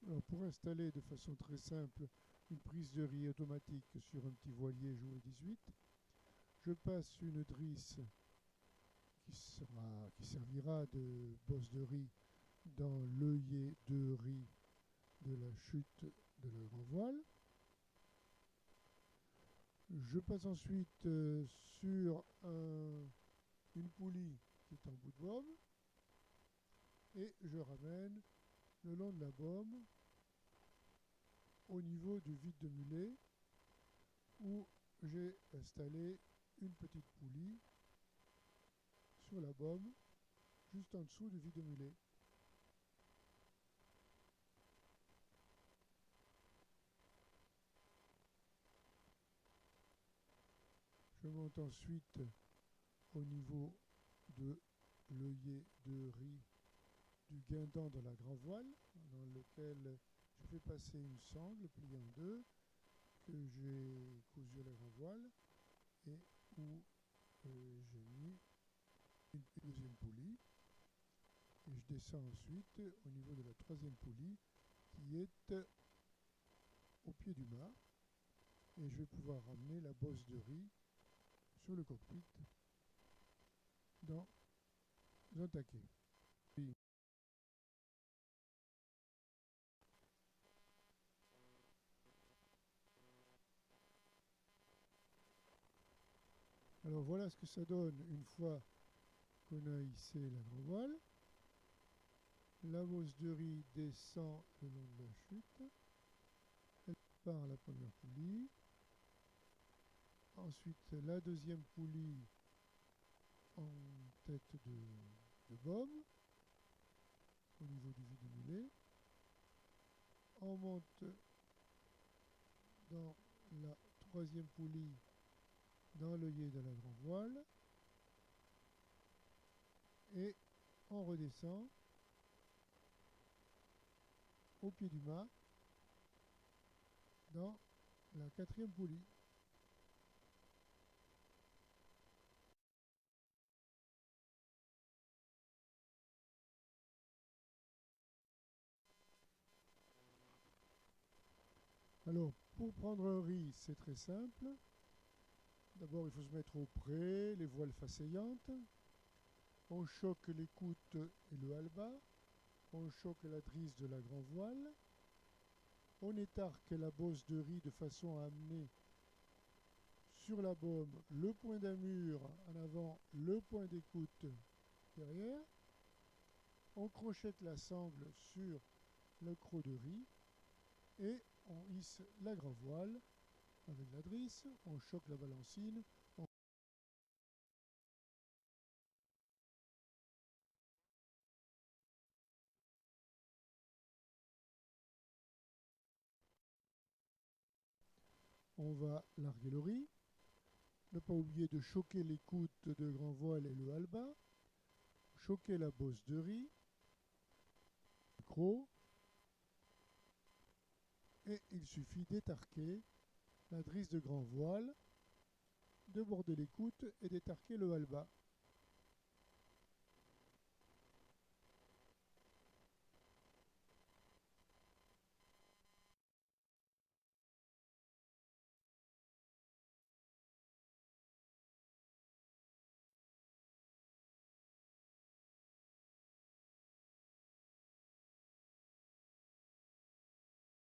Alors pour installer de façon très simple une prise de riz automatique sur un petit voilier jouet 18, je passe une drisse qui servira de bosse de riz dans l'œillet de riz de la chute de la grand voile. Je passe ensuite sur une poulie qui est en bout de baume et je ramène le long de la baume au niveau du vide de mulet où j'ai installé une petite poulie sur la baume juste en dessous du vide de mulet. Je monte ensuite au niveau de l'œillet de riz du guindant de la grand voile dans lequel je fais passer une sangle pliée en deux que j'ai cousu à la grand voile et où j'ai mis une deuxième poulie et je descends ensuite au niveau de la troisième poulie qui est au pied du mât et je vais pouvoir ramener la bosse de riz sur le cockpit dans un taquet. Alors voilà ce que ça donne une fois qu'on a hissé la grand voile. La bosse de riz descend le long de la chute. Elle part à la première poulie. Ensuite la deuxième poulie en tête de baume au niveau du vide mulet. On monte dans la troisième poulie dans l'œillet de la grand voile et on redescend au pied du mât dans la quatrième poulie. Alors pour prendre un riz c'est très simple. D'abord il faut se mettre au pré, les voiles faceillantes. On choque l'écoute et le halba. On choque la drisse de la grand voile. On étarque la bosse de riz de façon à amener sur la baume le point d'amure en avant, le point d'écoute derrière. On crochette la sangle sur le croc de riz et on hisse la grand voile avec la drisse. On choque la balancine. On va larguer le riz. Ne pas oublier de choquer l'écoute de grand voile et le halba. Choquer la bosse de riz, le croc. Et il suffit d'étarquer la drisse de grand voile, de border l'écoute et d'étarquer le halba.